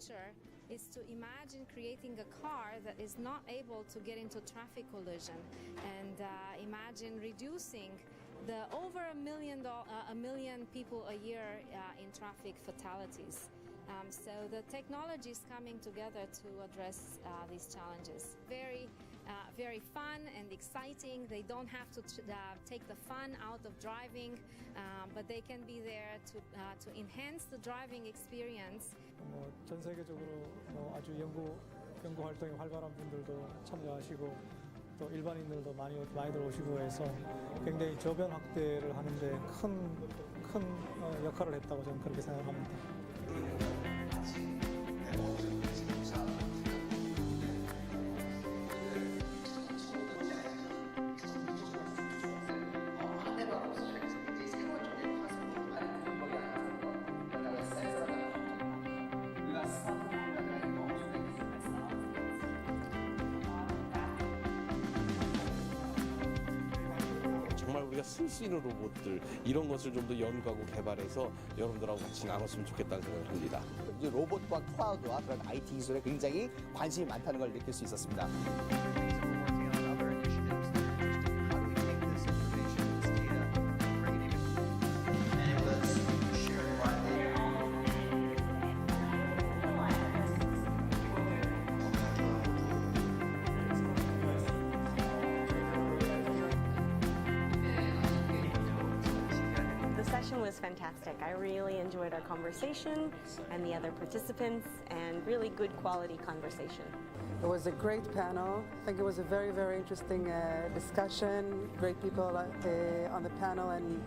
future is to imagine creating a car that is not able to get into traffic collision, and imagine reducing the over a million people a year in traffic fatalities. So the technology is coming together to address these challenges. Very fun and exciting. They don't have to take the fun out of driving, but they can be there to enhance the driving experience. 전 세계적으로 아주 연구 활동에 활발한 분들도 참여하시고 또 일반인들도 많이들 오시고 해서 굉장히 저변 확대를 하는데 큰 역할을 했다고 저는 그렇게 생각합니다. 정말 우리가 쓸 수 있는 로봇들 이런 것을 좀 더 연구하고 개발해서 여러분들하고 같이 나눴으면 좋겠다는 생각을 합니다. 로봇과 클라우드와 그런 IT 기술에 굉장히 관심이 많다는 걸 느낄 수 있었습니다. The session was fantastic. I really enjoyed our conversation and the other participants, and really good quality conversation. It was a great panel. I think it was a very, very interesting discussion. Great people on the panel, and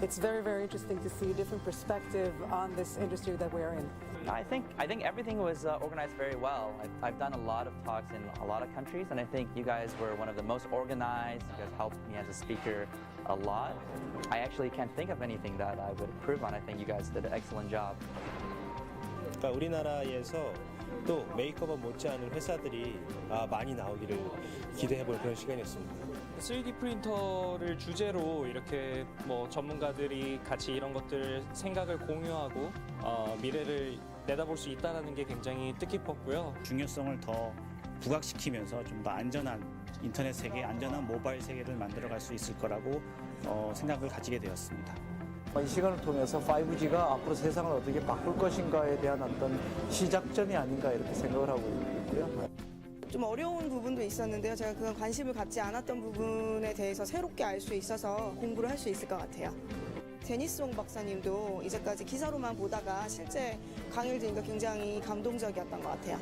it's very, very interesting to see a different perspective on this industry that we're in. I think everything was organized very well. I've done a lot of talks in a lot of countries, and I think you guys were one of the most organized. You guys helped me as a speaker a lot. I actually can't think of anything that I would improve on. I think you guys did an excellent job. 그러니까 우리나라에서 또 메이크업 못지않은 회사들이 많이 나오기를 기대해볼 그런 시간이었습니다. 3D 프린터를 주제로 이렇게 전문가들이 같이 이런 것들 생각을 공유하고 미래를 내다볼 수 있다는 게 굉장히 뜻깊었고요. 중요성을 더 부각시키면서 좀 더 안전한 인터넷 세계, 안전한 모바일 세계를 만들어갈 수 있을 거라고 생각을 가지게 되었습니다. 이 시간을 통해서 5G가 앞으로 세상을 어떻게 바꿀 것인가에 대한 어떤 시작점이 아닌가 이렇게 생각을 하고 있고요. 좀 어려운 부분도 있었는데요. 제가 그건 관심을 갖지 않았던 부분에 대해서 새롭게 알 수 있어서 공부를 할 수 있을 것 같아요. 데니송 박사님도 이제까지 기사로만 보다가 실제 강의를 들으니까 굉장히 감동적이었던 것 같아요.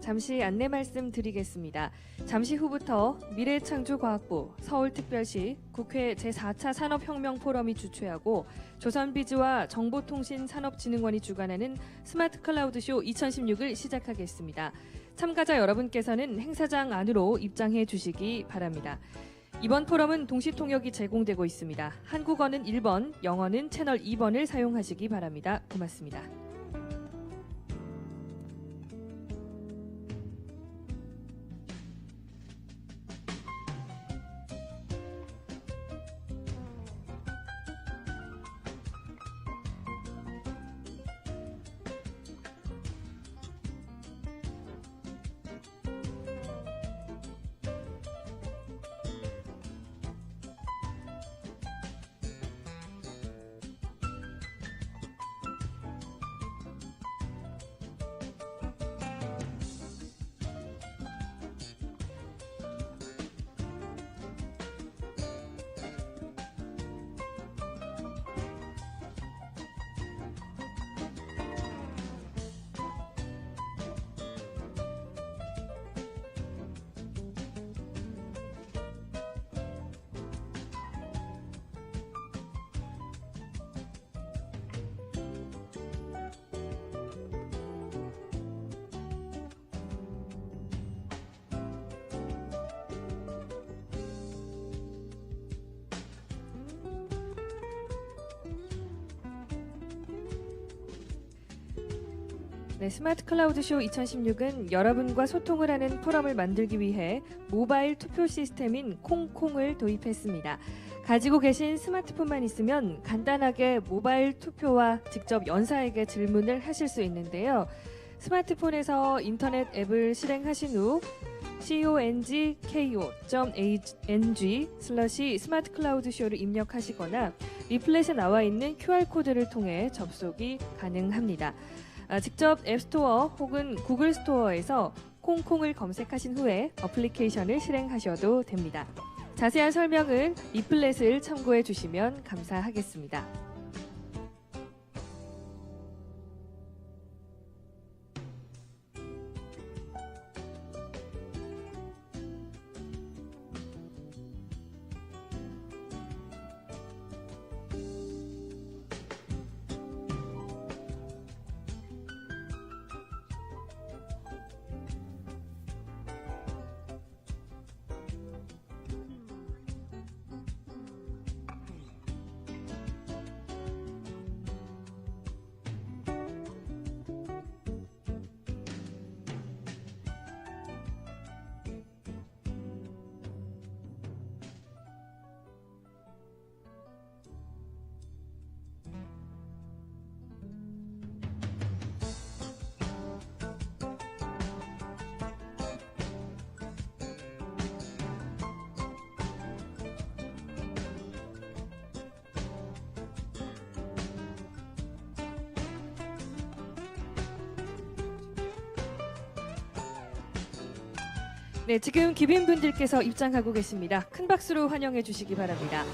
잠시 안내 말씀드리겠습니다. 잠시 후부터 미래창조과학부, 서울특별시, 국회 제4차 산업혁명 포럼이 주최하고 조선비즈와 정보통신산업진흥원이 주관하는 스마트 클라우드쇼 2016을 시작하겠습니다. 참가자 여러분께서는 행사장 안으로 입장해 주시기 바랍니다. 이번 포럼은 동시통역이 제공되고 있습니다. 한국어는 1번, 영어는 채널 2번을 사용하시기 바랍니다. 고맙습니다. 네, 스마트 클라우드 쇼 2016은 여러분과 소통을 하는 포럼을 만들기 위해 모바일 투표 시스템인 콩콩을 도입했습니다. 가지고 계신 스마트폰만 있으면 간단하게 모바일 투표와 직접 연사에게 질문을 하실 수 있는데요. 스마트폰에서 인터넷 앱을 실행하신 후 congko.ng/스마트클라우드쇼를 입력하시거나 리플렛에 나와 있는 QR코드를 통해 접속이 가능합니다. 직접 앱스토어 혹은 구글 스토어에서 콩콩을 검색하신 후에 어플리케이션을 실행하셔도 됩니다. 자세한 설명은 리플렛을 참고해 주시면 감사하겠습니다. 네, 지금 귀빈분들께서 입장하고 계십니다. 큰 박수로 환영해 주시기 바랍니다.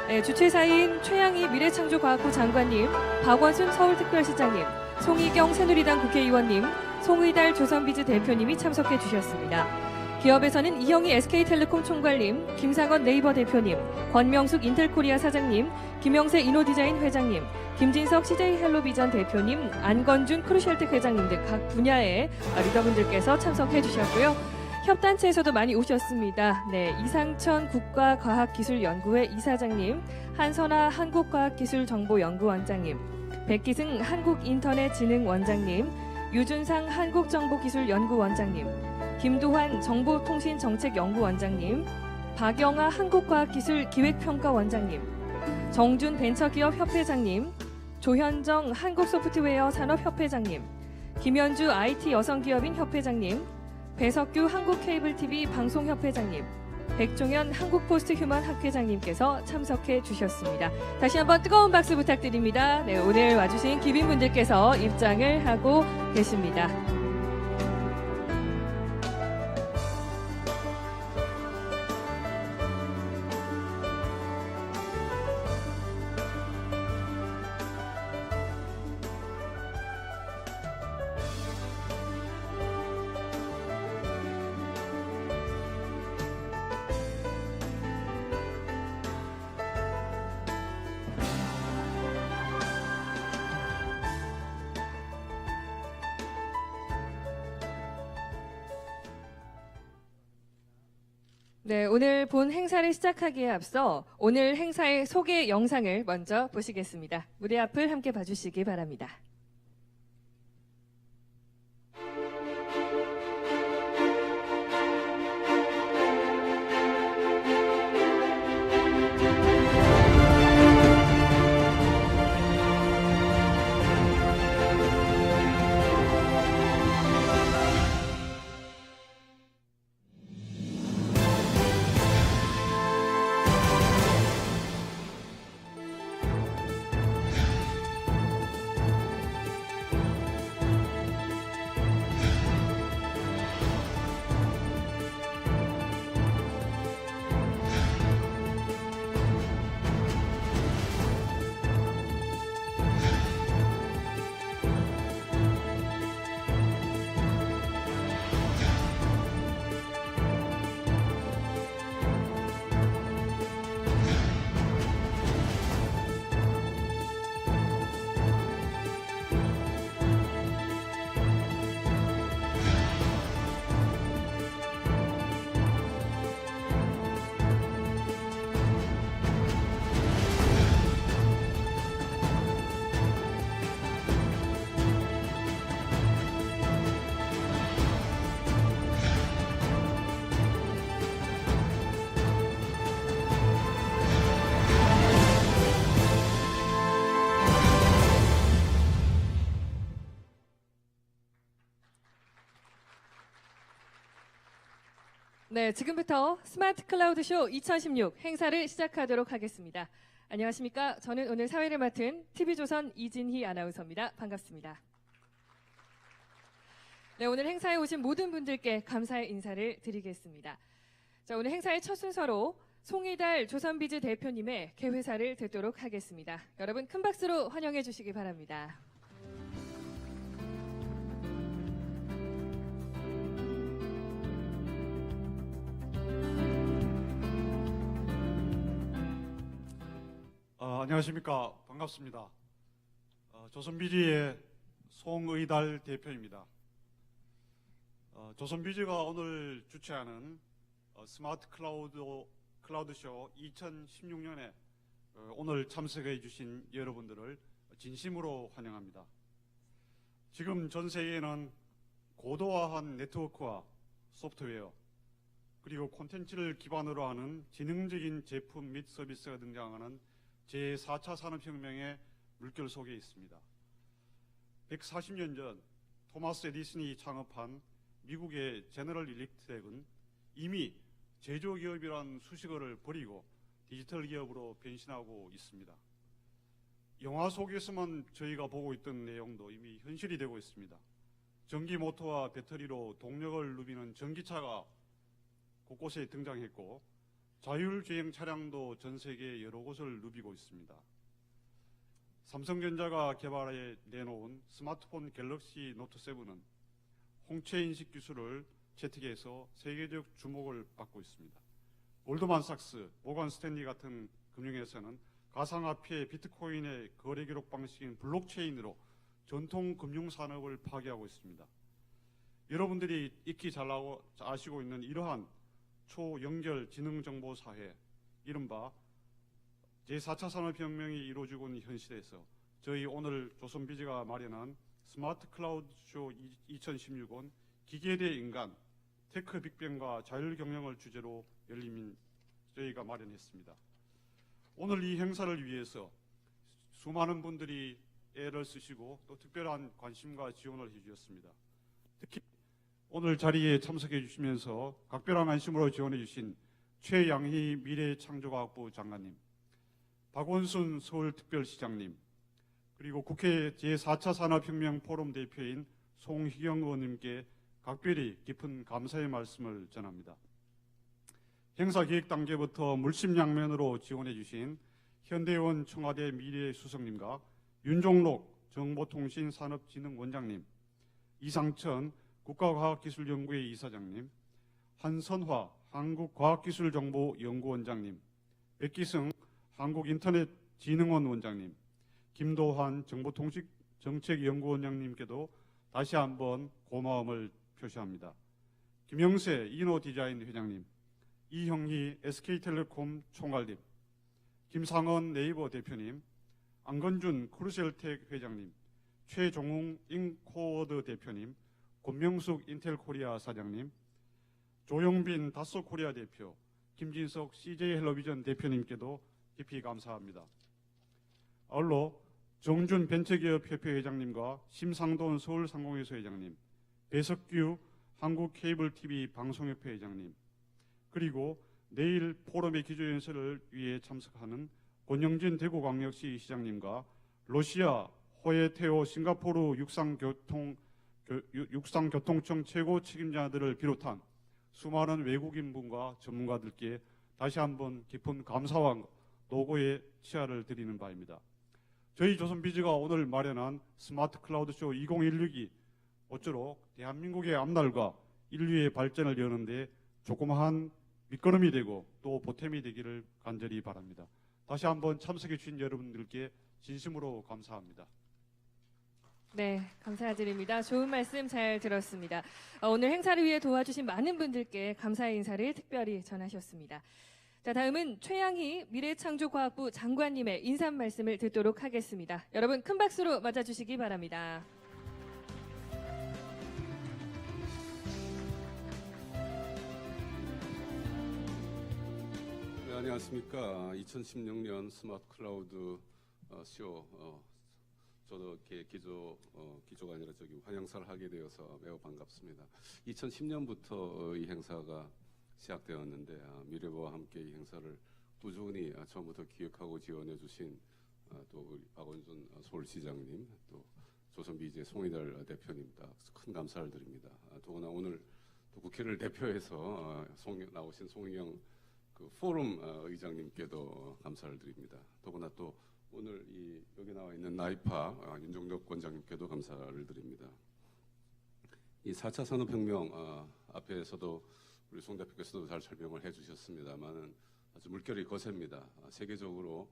네, 주최사인 최양희 미래창조과학부 장관님, 박원순 서울특별시장님, 송희경 새누리당 국회의원님, 송의달 조선비즈 대표님이 참석해 주셨습니다. 기업에서는 이형희 SK텔레콤 총괄님, 김상원 네이버 대표님, 권명숙 인텔코리아 사장님, 김영세 이노디자인 회장님, 김진석 CJ헬로비전 대표님, 안건준 크루셜텍 회장님 등 각 분야의 리더분들께서 참석해 주셨고요. 협단체에서도 많이 오셨습니다. 네, 이상천 국가과학기술연구회 이사장님, 한선아 한국과학기술정보연구원장님, 백기승 한국인터넷진흥원장님, 유준상 한국정보기술연구원장님, 김도환 정보통신정책연구원장님, 박영아 한국과학기술기획평가원장님, 정준 벤처기업협회장님, 조현정 한국소프트웨어 산업협회장님, 김현주 IT 여성기업인 협회장님, 배석규 한국케이블TV 방송협회장님, 백종현 한국포스트 휴먼 학회장님께서 참석해 주셨습니다. 다시 한번 뜨거운 박수 부탁드립니다. 네, 오늘 와주신 귀빈분들께서 입장을 하고 계십니다. 네, 오늘 본 행사를 시작하기에 앞서 오늘 행사의 소개 영상을 먼저 보시겠습니다. 무대 앞을 함께 봐주시기 바랍니다. 네, 지금부터 스마트 클라우드 쇼 2016 행사를 시작하도록 하겠습니다. 안녕하십니까? 저는 오늘 사회를 맡은 TV조선 이진희 아나운서입니다. 반갑습니다. 네, 오늘 행사에 오신 모든 분들께 감사의 인사를 드리겠습니다. 자, 오늘 행사의 첫 순서로 송이달 조선비즈 대표님의 개회사를 듣도록 하겠습니다. 여러분 큰 박수로 환영해 주시기 바랍니다. 안녕하십니까. 반갑습니다. 조선비즈의 송의달 대표입니다. 조선비즈가 오늘 주최하는 스마트 클라우드쇼 2016년에 오늘 참석해 주신 여러분들을 진심으로 환영합니다. 지금 전 세계에는 고도화한 네트워크와 소프트웨어 그리고 콘텐츠를 기반으로 하는 지능적인 제품 및 서비스가 등장하는 제4차 산업혁명의 물결 속에 있습니다. 140년 전 토마스 에디슨이 창업한 미국의 제너럴 일렉트릭은 이미 제조기업이란 수식어를 버리고 디지털 기업으로 변신하고 있습니다. 영화 속에서만 저희가 보고 있던 내용도 이미 현실이 되고 있습니다. 전기 모터와 배터리로 동력을 누비는 전기차가 곳곳에 등장했고 자율주행 차량도 전 세계 여러 곳을 누비고 있습니다. 삼성전자가 개발해 내놓은 스마트폰 갤럭시 노트 7은 홍채 인식 기술을 채택해서 세계적 주목을 받고 있습니다. 골드만삭스, 모건 스탠리 같은 금융회사는 가상화폐 비트코인의 거래 기록 방식인 블록체인으로 전통 금융산업을 파괴하고 있습니다. 여러분들이 익히 잘 아시고 있는 이러한 초연결 지능정보사회, 이른바 제4차 산업혁명이 이루어지고 있는 현 시대에서 저희 오늘 조선비즈가 마련한 스마트 클라우드 쇼 2016은 기계 대 인간, 테크 빅뱅과 자율경영을 주제로 열린 저희가 마련했습니다. 오늘 이 행사를 위해서 수많은 분들이 애를 쓰시고 또 특별한 관심과 지원을 해주셨습니다. 특히 오늘 자리에 참석해 주시면서 각별한 관심으로 지원해 주신 최양희 미래창조과학부 장관님, 박원순 서울특별시장님, 그리고 국회 제4차 산업혁명 포럼 대표인 송희경 의원님께 각별히 깊은 감사의 말씀을 전합니다. 행사 기획 단계부터 물심양면으로 지원해 주신 현대원 청와대 미래수석님과 윤종록 정보통신산업진흥원장님, 이상천 국가과학기술연구회 이사장님, 한선화 한국과학기술정보연구원장님, 백기승 한국인터넷진흥원 원장님, 김도환 정보통신정책연구원장님께도 다시 한번 고마움을 표시합니다. 김영세 이노디자인 회장님, 이형희 SK텔레콤 총괄님, 김상원 네이버 대표님, 안건준 크루셀텍 회장님, 최종웅 인코워드 대표님, 권명숙 인텔코리아 사장님, 조용빈 다소코리아 대표, 김진석 CJ헬로비전 대표님께도 깊이 감사합니다. 아울러 정준 벤처기업협회 회장님과 심상돈 서울상공회소 회장님, 배석규 한국케이블TV 방송협회 회장님, 그리고 내일 포럼의 기조연설을 위해 참석하는 권영진 대구광역시 시장님과 러시아 호에테오 싱가포르 육상교통청 최고 책임자들을 비롯한 수많은 외국인분과 전문가들께 다시 한번 깊은 감사와 노고의 치하를 드리는 바입니다. 저희 조선비즈가 오늘 마련한 스마트 클라우드쇼 2016이 모쪼록 대한민국의 앞날과 인류의 발전을 여는데 조그마한 밑거름이 되고 또 보탬이 되기를 간절히 바랍니다. 다시 한번 참석해 주신 여러분들께 진심으로 감사합니다. 네, 감사드립니다. 좋은 말씀 잘 들었습니다. 오늘 행사를 위해 도와주신 많은 분들께 감사의 인사를 특별히 전하셨습니다. 자, 다음은 최양희 미래창조과학부 장관님의 인사 말씀을 듣도록 하겠습니다. 여러분 큰 박수로 맞아주시기 바랍니다. 네, 안녕하십니까. 2016년 스마트 클라우드 쇼 저도 이렇게 기조가 아니라 환영사를 하게 되어서 매우 반갑습니다. 2010년부터 이 행사가 시작되었는데 미래부와 함께 이 행사를 꾸준히 처음부터 기획하고 지원해 주신 또 우리 박원순 서울시장님, 또 조선비즈의 송희달 대표님 다 큰 감사를 드립니다. 더구나 오늘 또 국회를 대표해서 나오신 송희경 그 포럼 의장님께도 감사를 드립니다. 더구나 또 오늘 여기 나와 있는 나이파 윤종덕 원장님께도 감사를 드립니다. 이 4차 산업혁명 앞에서도 우리 송 대표께서도 잘 설명을 해주셨습니다만은 아주 물결이 거셉니다. 세계적으로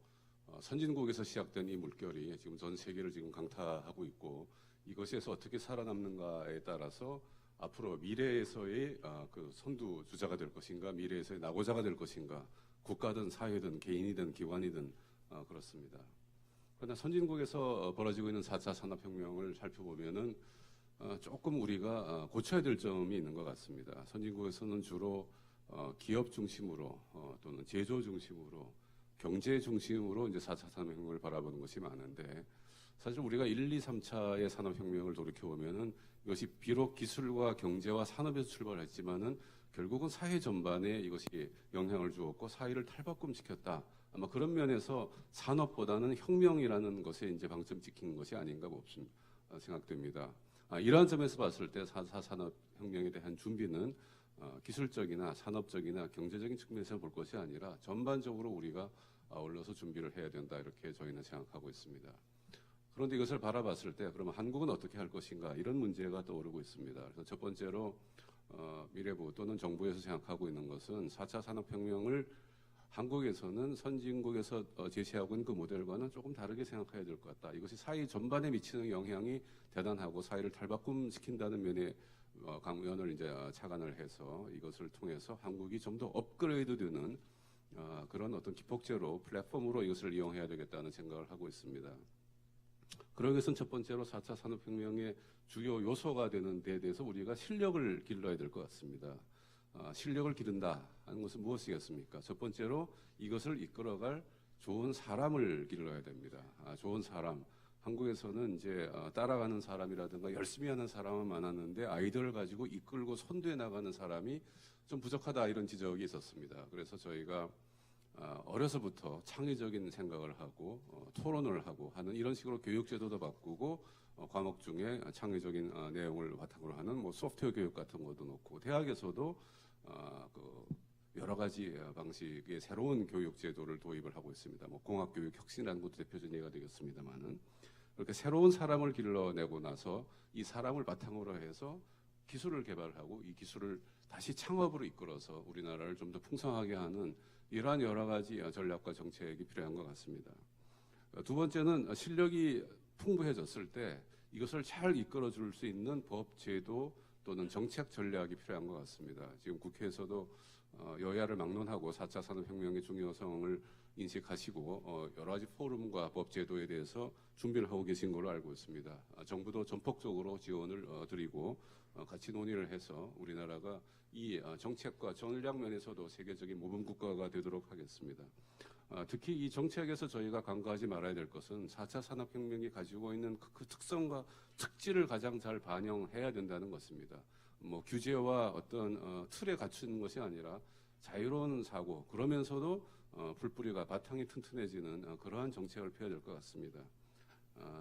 선진국에서 시작된 이 물결이 지금 전 세계를 지금 강타하고 있고, 이것에서 어떻게 살아남는가에 따라서 앞으로 미래에서의 그 선두주자가 될 것인가, 미래에서의 낙오자가 될 것인가, 국가든 사회든 개인이든 기관이든 그렇습니다. 그러나 선진국에서 벌어지고 있는 4차 산업혁명을 살펴보면은 조금 우리가 고쳐야 될 점이 있는 것 같습니다. 선진국에서는 주로 기업 중심으로 또는 제조 중심으로 경제 중심으로 이제 4차 산업혁명을 바라보는 것이 많은데, 사실 우리가 1, 2, 3차의 산업혁명을 돌이켜보면은 이것이 비록 기술과 경제와 산업에서 출발했지만은 결국은 사회 전반에 이것이 영향을 주었고 사회를 탈바꿈시켰다. 아마 그런 면에서 산업보다는 혁명이라는 것에 이제 방점 찍힌 것이 아닌가 생각됩니다. 이러한 점에서 봤을 때 4차 산업혁명에 대한 준비는 기술적이나 산업적이나 경제적인 측면에서 볼 것이 아니라 전반적으로 우리가 아울러서 준비를 해야 된다, 이렇게 저희는 생각하고 있습니다. 그런데 이것을 바라봤을 때 그러면 한국은 어떻게 할 것인가, 이런 문제가 떠오르고 있습니다. 그래서 첫 번째로 미래부 또는 정부에서 생각하고 있는 것은 4차 산업혁명을 한국에서는 선진국에서 제시하고 있는 그 모델과는 조금 다르게 생각해야 될 것 같다. 이것이 사회 전반에 미치는 영향이 대단하고 사회를 탈바꿈시킨다는 면에 강연을 이제 착안을 해서 이것을 통해서 한국이 좀 더 업그레이드되는 그런 어떤 기폭제로 플랫폼으로 이것을 이용해야 되겠다는 생각을 하고 있습니다. 그러기 위해서는 첫 번째로 4차 산업혁명의 주요 요소가 되는 데 대해서 우리가 실력을 길러야 될 것 같습니다. 실력을 기른다 하는 것은 무엇이겠습니까? 첫 번째로 이것을 이끌어갈 좋은 사람을 길러야 됩니다. 좋은 사람. 한국에서는 이제 따라가는 사람이라든가 열심히 하는 사람은 많았는데 아이디어를 가지고 이끌고 선두에 나가는 사람이 좀 부족하다, 이런 지적이 있었습니다. 그래서 저희가 어려서부터 창의적인 생각을 하고 토론을 하고 하는 이런 식으로 교육제도도 바꾸고 과목 중에 창의적인 내용을 바탕으로 하는 뭐 소프트웨어 교육 같은 것도 놓고, 대학에서도 그 여러 가지 방식의 새로운 교육제도를 도입을 하고 있습니다. 뭐 공학교육 혁신이라는 것도 대표적인 예가 되겠습니다만은, 그렇게 새로운 사람을 길러내고 나서 이 사람을 바탕으로 해서 기술을 개발하고 이 기술을 다시 창업으로 이끌어서 우리나라를 좀 더 풍성하게 하는 이러한 여러 가지 전략과 정책이 필요한 것 같습니다. 두 번째는 실력이 풍부해졌을 때 이것을 잘 이끌어 줄 수 있는 법, 제도 또는 정책 전략이 필요한 것 같습니다. 지금 국회에서도 여야를 막론하고 4차 산업혁명의 중요성을 인식하시고 여러 가지 포럼과 법 제도에 대해서 준비를 하고 계신 걸로 알고 있습니다. 정부도 전폭적으로 지원을 드리고 같이 논의를 해서 우리나라가 이 정책과 전략 면에서도 세계적인 모범 국가가 되도록 하겠습니다. 특히 이 정책에서 저희가 간과하지 말아야 될 것은 4차 산업혁명이 가지고 있는 그 특성과 특질을 가장 잘 반영해야 된다는 것입니다. 뭐 규제와 어떤 틀에 갖추는 것이 아니라 자유로운 사고, 그러면서도 풀뿌리가 바탕이 튼튼해지는 그러한 정책을 펴야 될 것 같습니다.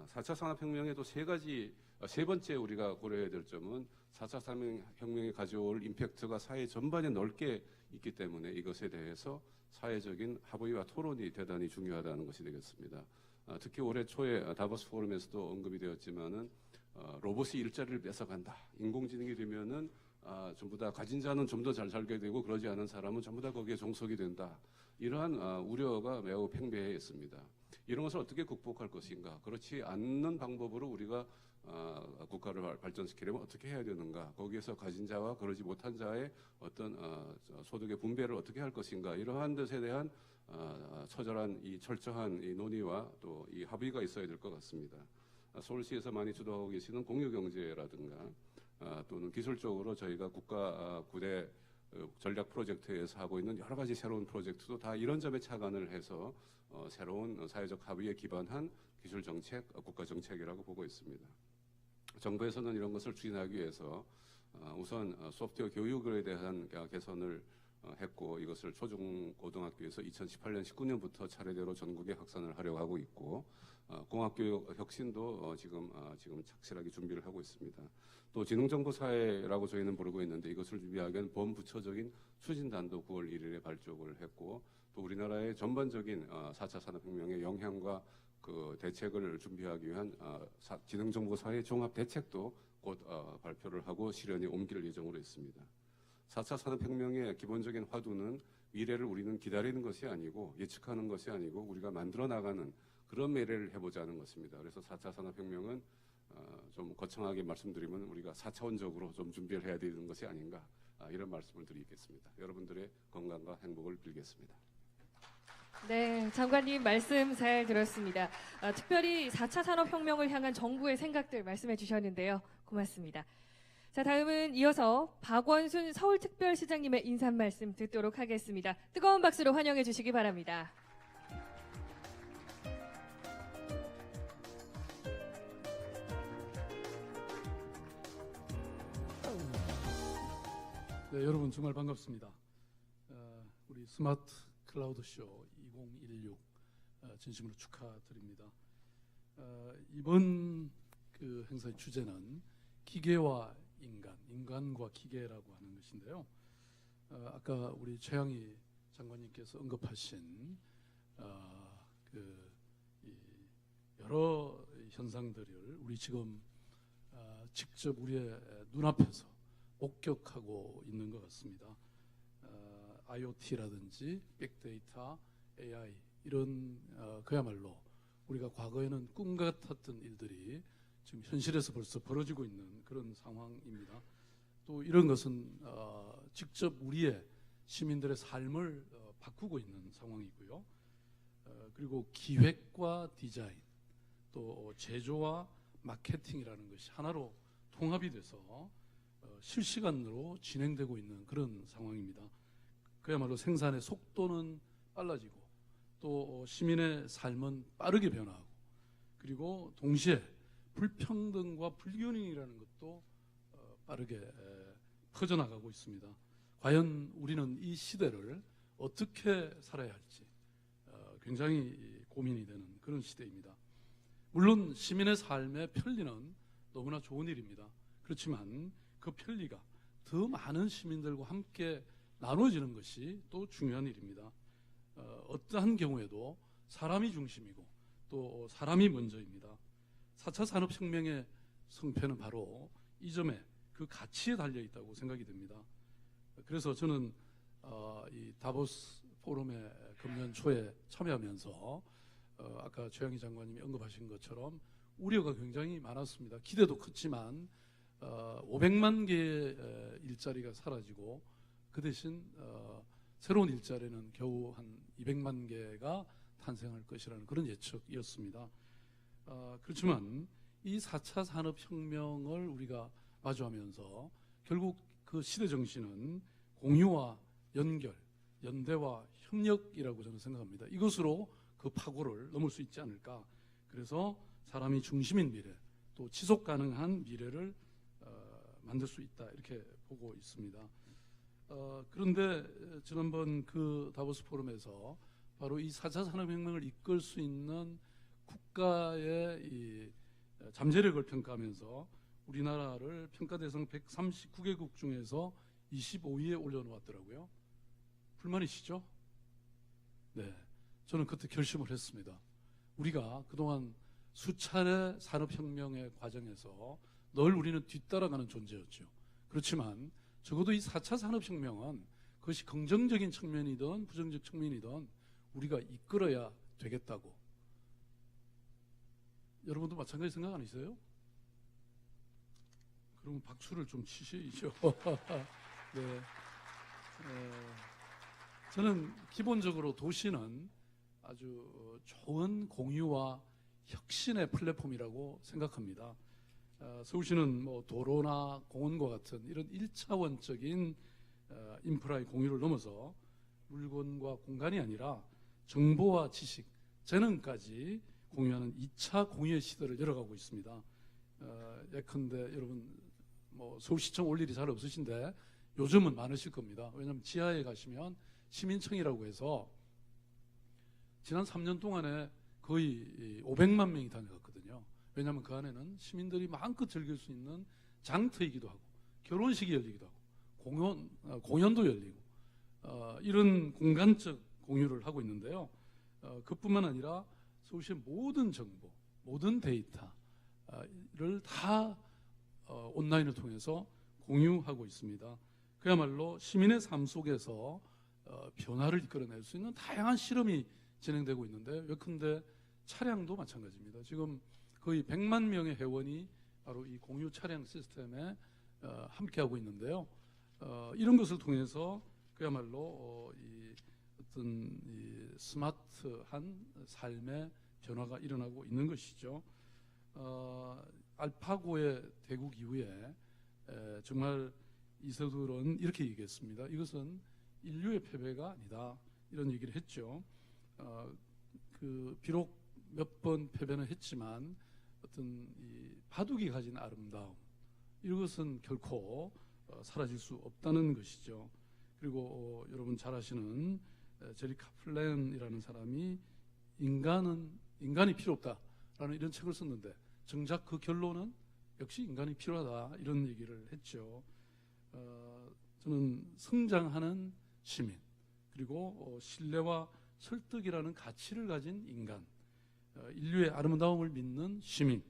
4차 산업혁명의 또 세 번째 우리가 고려해야 될 점은 4차 산업혁명이 가져올 임팩트가 사회 전반에 넓게 있기 때문에 이것에 대해서 사회적인 합의와 토론이 대단히 중요하다는 것이 되겠습니다. 특히 올해 초에 다보스 포럼에서도 언급이 되었지만은 로봇이 일자리를 뺏어간다. 인공지능이 되면은 전부 다 가진 자는 좀 더 잘 살게 되고 그러지 않은 사람은 전부 다 거기에 종속이 된다. 이러한 우려가 매우 팽배해 있습니다. 이런 것을 어떻게 극복할 것인가? 그렇지 않는 방법으로 우리가 국가를 발전시키려면 어떻게 해야 되는가? 거기에서 가진 자와 그러지 못한 자의 어떤 소득의 분배를 어떻게 할 것인가? 이러한 것에 대한 처절한 이 철저한 이 논의와 또 이 합의가 있어야 될 것 같습니다. 서울시에서 많이 주도하고 계시는 공유경제라든가 또는 기술적으로 저희가 국가 구대 전략 프로젝트에서 하고 있는 여러 가지 새로운 프로젝트도 다 이런 점에 착안을 해서 새로운 사회적 합의에 기반한 기술 정책, 국가 정책이라고 보고 있습니다. 정부에서는 이런 것을 추진하기 위해서 우선 소프트웨어 교육에 대한 개선을 했고 이것을 초중고등학교에서 2018년, 19년부터 차례대로 전국에 확산을 하려고 하고 있고 공학교육 혁신도 지금 착실하게 준비를 하고 있습니다. 또 지능정보사회라고 저희는 부르고 있는데 이것을 준비하기 위한 범부처적인 추진단도 9월 1일에 발족을 했고 또 우리나라의 전반적인 4차 산업혁명의 영향과 그 대책을 준비하기 위한 지능정보사회 종합대책도 곧 발표를 하고 실현에 옮길 예정으로 있습니다. 4차 산업혁명의 기본적인 화두는 미래를 우리는 기다리는 것이 아니고 예측하는 것이 아니고 우리가 만들어 나가는 그런 미래를 해보자는 것입니다. 그래서 4차 산업혁명은 좀 거창하게 말씀드리면 우리가 4차원적으로 좀 준비를 해야 되는 것이 아닌가 이런 말씀을 드리겠습니다. 여러분들의 건강과 행복을 빌겠습니다. 네, 장관님 말씀 잘 들었습니다. 특별히 4차 산업혁명을 향한 정부의 생각들 말씀해 주셨는데요. 고맙습니다. 자, 다음은 이어서 박원순 서울특별시장님의 인사 말씀 듣도록 하겠습니다. 뜨거운 박수로 환영해 주시기 바랍니다. 네, 여러분 정말 반갑습니다. 우리 스마트 클라우드 쇼 2016 진심으로 축하드립니다. 이번 그 행사의 주제는 기계와 인간과 기계라고 하는 것인데요. 아까 우리 최양희 장관님께서 언급하신 여러 현상들을 우리 지금 직접 우리의 눈앞에서 목격하고 있는 것 같습니다. IoT라든지 빅데이터, AI 이런 그야말로 우리가 과거에는 꿈 같았던 일들이 지금 현실에서 벌써 벌어지고 있는 그런 상황입니다. 또 이런 것은 직접 우리의 시민들의 삶을 바꾸고 있는 상황이고요. 그리고 기획과 디자인, 또 제조와 마케팅이라는 것이 하나로 통합이 돼서 실시간으로 진행되고 있는 그런 상황입니다. 그야말로 생산의 속도는 빨라지고 또 시민의 삶은 빠르게 변화하고 그리고 동시에 불평등과 불균형이라는 것도 빠르게 퍼져나가고 있습니다. 과연 우리는 이 시대를 어떻게 살아야 할지 굉장히 고민이 되는 그런 시대입니다. 물론 시민의 삶의 편리는 너무나 좋은 일입니다. 그렇지만 그 편리가 더 많은 시민들과 함께 나눠지는 것이 또 중요한 일입니다. 어떠한 경우에도 사람이 중심이고 또 사람이 먼저입니다. 4차 산업혁명의 성패는 바로 이 점에 그 가치에 달려있다고 생각이 됩니다. 그래서 저는 이 다보스 포럼의 금년 초에 참여하면서 아까 최양희 장관님이 언급하신 것처럼 우려가 굉장히 많았습니다. 기대도 컸지만 500만 개의 일자리가 사라지고 그 대신 새로운 일자리는 겨우 한 200만 개가 탄생할 것이라는 그런 예측이었습니다. 그렇지만 이 4차 산업혁명을 우리가 마주하면서 결국 그 시대 정신은 공유와 연결, 연대와 협력이라고 저는 생각합니다. 이것으로 그 파고를 넘을 수 있지 않을까. 그래서 사람이 중심인 미래, 또 지속 가능한 미래를 만들 수 있다 이렇게 보고 있습니다. 그런데 지난번 그 다보스 포럼에서 바로 이 4차 산업혁명을 이끌 수 있는 국가의 이 잠재력을 평가하면서 우리나라를 평가 대상 139개국 중에서 25위에 올려놓았더라고요. 불만이시죠? 네, 저는 그때 결심을 했습니다. 우리가 그동안 수차례 산업혁명의 과정에서 늘 우리는 뒤따라가는 존재였죠. 그렇지만 적어도 이 4차 산업혁명은 그것이 긍정적인 측면이든 부정적 측면이든 우리가 이끌어야 되겠다고. 여러분도 마찬가지 생각 아니세요? 그러면 박수를 좀 치시죠. 네. 저는 기본적으로 도시는 아주 좋은 공유와 혁신의 플랫폼이라고 생각합니다. 서울시는 뭐 도로나 공원과 같은 이런 1차원적인 인프라의 공유를 넘어서 물건과 공간이 아니라 정보와 지식, 재능까지 공유하는 2차 공유의 시대를 열어가고 있습니다. 예컨대 여러분 뭐 서울시청 올 일이 잘 없으신데 요즘은 많으실 겁니다. 왜냐하면 지하에 가시면 시민청이라고 해서 지난 3년 동안에 거의 500만 명이 다녀갔거든요. 왜냐하면 그 안에는 시민들이 마음껏 즐길 수 있는 장터이기도 하고 결혼식이 열리기도 하고 공연도 열리고 이런 공간적 공유를 하고 있는데요. 그뿐만 아니라 서울시의 모든 정보, 모든 데이터를 다 온라인을 통해서 공유하고 있습니다. 그야말로 시민의 삶 속에서 변화를 이끌어낼 수 있는 다양한 실험이 진행되고 있는데 예컨대 차량도 마찬가지입니다. 지금 거의 100만 명의 회원이 바로 이 공유 차량 시스템에 함께하고 있는데요. 이런 것을 통해서 그야말로 이 어떤 이 스마트한 삶의 변화가 일어나고 있는 것이죠. 알파고의 대국 이후에 정말 이세돌은 이렇게 얘기했습니다. 이것은 인류의 패배가 아니다. 이런 얘기를 했죠. 비록 몇 번 패배는 했지만 어떤 이 바둑이 가진 아름다움 이것은 결코 사라질 수 없다는 것이죠. 그리고 여러분 잘 아시는 제리 카플랜이라는 사람이 인간이 필요 없다라는 이런 책을 썼는데 정작 그 결론은 역시 인간이 필요하다 이런 얘기를 했죠. 저는 성장하는 시민 그리고 신뢰와 설득이라는 가치를 가진 인간, 인류의 아름다움을 믿는 시민,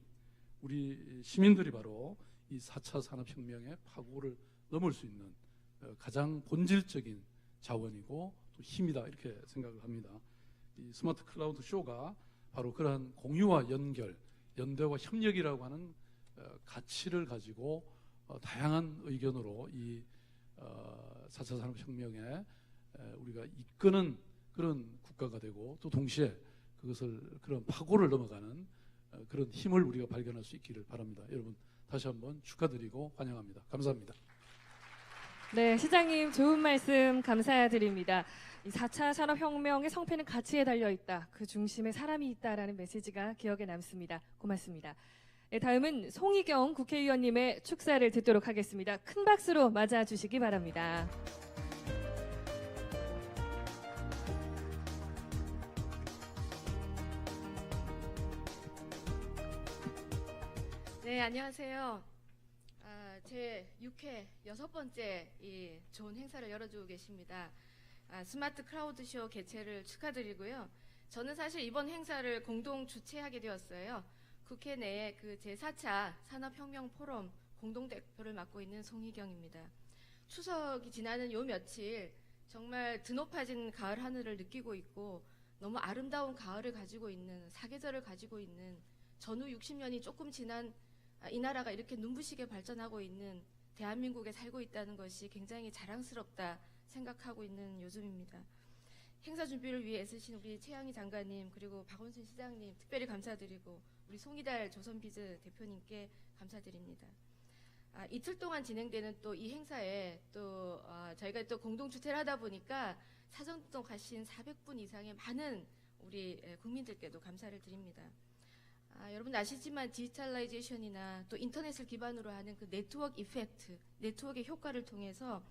우리 시민들이 바로 이 4차 산업혁명의 파고를 넘을 수 있는 가장 본질적인 자원이고 또 힘이다 이렇게 생각을 합니다. 이 스마트 클라우드 쇼가 바로 그러한 공유와 연결, 연대와 협력이라고 하는 가치를 가지고 다양한 의견으로 이 4차 산업혁명에 우리가 이끄는 그런 국가가 되고 또 동시에 그것을 그런 파고를 넘어가는 그런 힘을 우리가 발견할 수 있기를 바랍니다. 여러분 다시 한번 축하드리고 환영합니다. 감사합니다. 네, 시장님 좋은 말씀 감사드립니다. 이 4차 산업혁명의 성패는 가치에 달려있다. 그 중심에 사람이 있다라는 메시지가 기억에 남습니다. 고맙습니다. 네, 다음은 송희경 국회의원님의 축사를 듣도록 하겠습니다. 큰 박수로 맞아주시기 바랍니다. 네, 안녕하세요. 제 6회 6번째 이 좋은 행사를 열어주고 계십니다. 스마트 클라우드 쇼 개최를 축하드리고요. 저는 사실 이번 행사를 공동 주최하게 되었어요. 국회 내에 그 제4차 산업혁명 포럼 공동대표를 맡고 있는 송희경입니다. 추석이 지나는 요 며칠 정말 드높아진 가을 하늘을 느끼고 있고 너무 아름다운 가을을 가지고 있는 사계절을 가지고 있는 전후 60년이 조금 지난 이 나라가 이렇게 눈부시게 발전하고 있는 대한민국에 살고 있다는 것이 굉장히 자랑스럽다 생각하고 있는 요즘입니다. 행사 준비를 위해 애쓰신 우리 최양희 장관님 그리고 박원순 시장님 특별히 감사드리고 우리 송이달 조선비즈 대표님께 감사드립니다. 이틀 동안 진행되는 또 이 행사에 또 저희가 또 공동 주최를 하다 보니까 사전통하신 400분 이상의 많은 우리 국민들께도 감사를 드립니다. 여러분 아시지만 디지털라이제이션이나 또 인터넷을 기반으로 하는 그 네트워크 이펙트, 네트워크의 효과를 통해서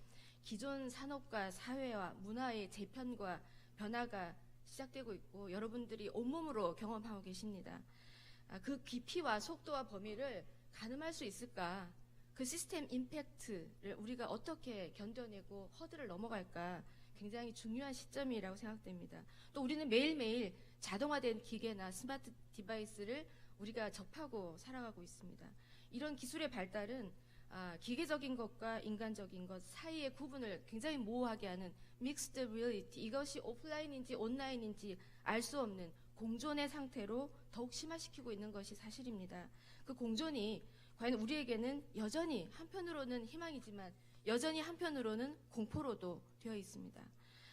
기존 산업과 사회와 문화의 재편과 변화가 시작되고 있고 여러분들이 온몸으로 경험하고 계십니다. 그 깊이와 속도와 범위를 가늠할 수 있을까? 그 시스템 임팩트를 우리가 어떻게 견뎌내고 허들을 넘어갈까? 굉장히 중요한 시점이라고 생각됩니다. 또 우리는 매일매일 자동화된 기계나 스마트 디바이스를 우리가 접하고 살아가고 있습니다. 이런 기술의 발달은 기계적인 것과 인간적인 것 사이의 구분을 굉장히 모호하게 하는 믹스드 리얼리티, 이것이 오프라인인지 온라인인지 알 수 없는 공존의 상태로 더욱 심화시키고 있는 것이 사실입니다. 그 공존이 과연 우리에게는 여전히 한편으로는 희망이지만 여전히 한편으로는 공포로도 되어 있습니다.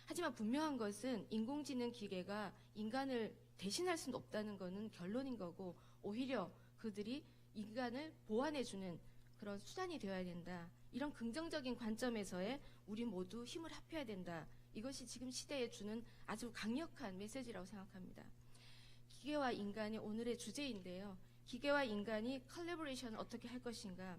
하지만 분명한 것은 인공지능 기계가 인간을 대신할 수는 없다는 것은 결론인 거고 오히려 그들이 인간을 보완해주는 그런 수단이 되어야 된다. 이런 긍정적인 관점에서의 우리 모두 힘을 합해야 된다. 이것이 지금 시대에 주는 아주 강력한 메시지라고 생각합니다. 기계와 인간이 오늘의 주제인데요. 기계와 인간이 컬래버레이션을 어떻게 할 것인가.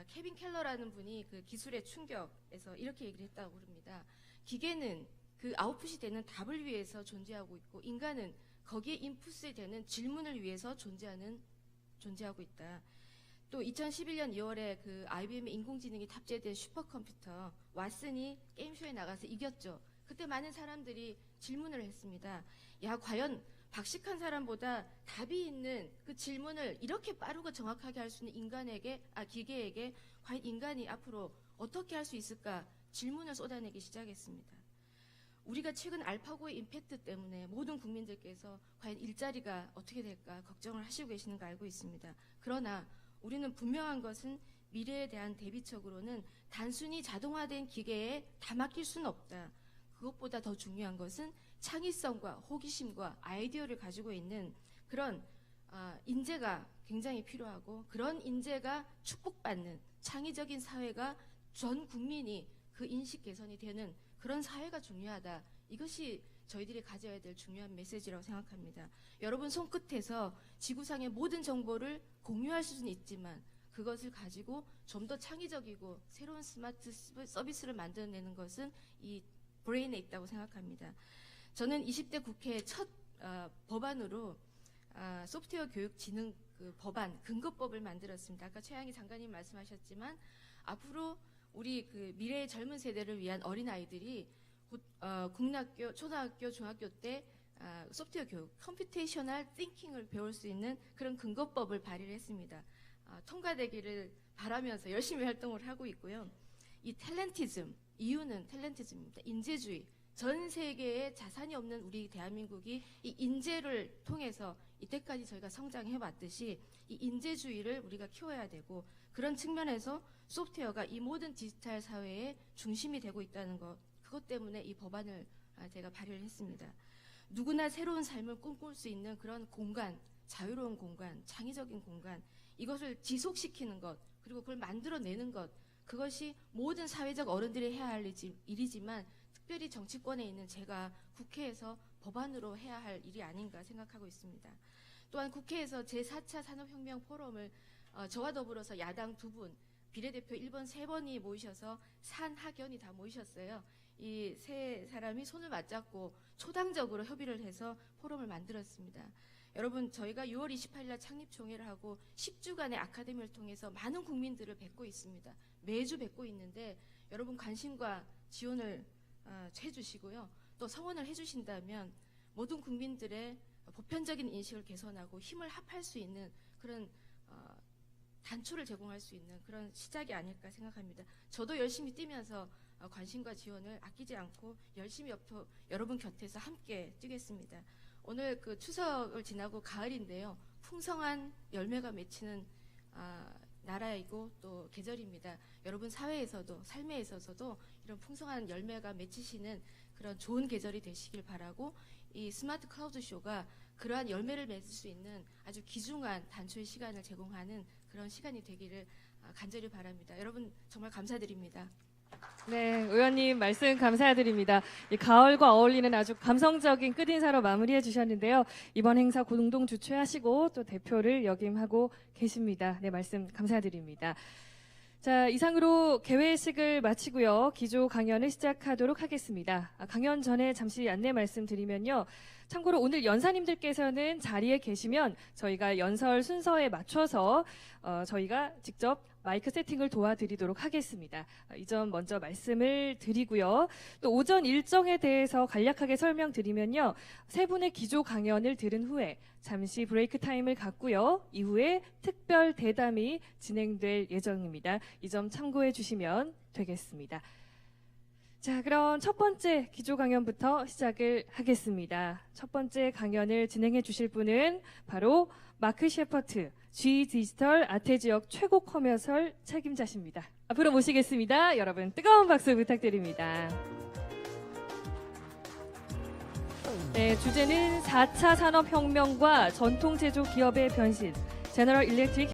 케빈 켈러라는 분이 그 기술의 충격에서 이렇게 얘기를 했다고 그럽니다. 기계는 그 아웃풋이 되는 답을 위해서 존재하고 있고 인간은 거기에 인풋이 되는 질문을 위해서 존재하고 있다. 또 2011년 2월에 그 IBM의 인공지능이 탑재된 슈퍼컴퓨터 왓슨이 게임쇼에 나가서 이겼죠. 그때 많은 사람들이 질문을 했습니다. 야, 과연 박식한 사람보다 답이 있는 그 질문을 이렇게 빠르고 정확하게 할 수 있는 기계에게 과연 인간이 앞으로 어떻게 할 수 있을까 질문을 쏟아내기 시작했습니다. 우리가 최근 알파고의 임팩트 때문에 모든 국민들께서 과연 일자리가 어떻게 될까 걱정을 하시고 계시는 거 알고 있습니다. 그러나 우리는 분명한 것은 미래에 대한 대비책으로는 단순히 자동화된 기계에 다 맡길 수는 없다. 그것보다 더 중요한 것은 창의성과 호기심과 아이디어를 가지고 있는 그런 인재가 굉장히 필요하고 그런 인재가 축복받는 창의적인 사회가 전 국민이 그 인식 개선이 되는 그런 사회가 중요하다. 이것이 저희들이 가져야 될 중요한 메시지라고 생각합니다. 여러분 손끝에서 지구상의 모든 정보를 공유할 수는 있지만 그것을 가지고 좀 더 창의적이고 새로운 스마트 서비스를 만들어내는 것은 이 브레인에 있다고 생각합니다. 저는 20대 국회 첫 법안으로 소프트웨어 교육 진흥 법안 근거법을 만들었습니다. 아까 최양희 장관님 말씀하셨지만 앞으로 우리 그 미래의 젊은 세대를 위한 어린아이들이 국민학교, 초등학교, 중학교 때 소프트웨어 교육, 컴퓨테이셔널 띵킹을 배울 수 있는 그런 근거법을 발의를 했습니다. 통과되기를 바라면서 열심히 활동을 하고 있고요. 이 탤런티즘, 이유는 탤런티즘입니다. 인재주의. 전 세계에 자산이 없는 우리 대한민국이 이 인재를 통해서 이때까지 저희가 성장해 왔듯이 이 인재주의를 우리가 키워야 되고 그런 측면에서 소프트웨어가 이 모든 디지털 사회의 중심이 되고 있다는 것, 그것 때문에 이 법안을 제가 발의를 했습니다. 누구나 새로운 삶을 꿈꿀 수 있는 그런 공간, 자유로운 공간, 창의적인 공간, 이것을 지속시키는 것, 그리고 그걸 만들어내는 것, 그것이 모든 사회적 어른들이 해야 할 일이지만 특별히 정치권에 있는 제가 국회에서 법안으로 해야 할 일이 아닌가 생각하고 있습니다. 또한 국회에서 제4차 산업혁명 포럼을 저와 더불어서 야당 2분, 비례대표 1번 3번이 모이셔서 산학연이 다 모이셨어요. 이 세 사람이 손을 맞잡고 초당적으로 협의를 해서 포럼을 만들었습니다. 여러분, 저희가 6월 28일 날 창립총회를 하고 10주간의 아카데미를 통해서 많은 국민들을 뵙고 있습니다. 매주 뵙고 있는데 여러분 관심과 지원을 해주시고요. 또 성원을 해주신다면 모든 국민들의 보편적인 인식을 개선하고 힘을 합할 수 있는 그런 단초를 제공할 수 있는 그런 시작이 아닐까 생각합니다. 저도 열심히 뛰면서 관심과 지원을 아끼지 않고 열심히 여러분 곁에서 함께 뛰겠습니다. 오늘 그 추석을 지나고 가을인데요. 풍성한 열매가 맺히는 나라이고 또 계절입니다. 여러분 사회에서도 삶에 있어서도 이런 풍성한 열매가 맺히시는 그런 좋은 계절이 되시길 바라고 이 스마트 클라우드 쇼가 그러한 열매를 맺을 수 있는 아주 귀중한 단초의 시간을 제공하는 그런 시간이 되기를 간절히 바랍니다. 여러분 정말 감사드립니다. 네, 의원님 말씀 감사드립니다. 이 가을과 어울리는 아주 감성적인 끝인사로 마무리해 주셨는데요. 이번 행사 공동 주최하시고 또 대표를 역임하고 계십니다. 네, 말씀 감사드립니다. 자, 이상으로 개회식을 마치고요. 기조 강연을 시작하도록 하겠습니다. 강연 전에 잠시 안내 말씀드리면요. 참고로 오늘 연사님들께서는 자리에 계시면 저희가 연설 순서에 맞춰서 저희가 직접 마이크 세팅을 도와드리도록 하겠습니다. 이 점 먼저 말씀을 드리고요. 또 오전 일정에 대해서 간략하게 설명드리면요. 세 분의 기조 강연을 들은 후에 잠시 브레이크 타임을 갖고요. 이후에 특별 대담이 진행될 예정입니다. 이 점 참고해 주시면 되겠습니다. 자, 그럼 첫 번째 기조 강연부터 시작을 하겠습니다. 첫 번째 강연을 진행해 주실 분은 바로 마크 셰퍼트, G 디지털 아태 지역 최고 커머셜 책임자십니다. 앞으로 모시겠습니다. 여러분 뜨거운 박수 부탁드립니다. 네, 주제는 4차 산업혁명과 전통 제조 기업의 변신, 제너럴 일렉트릭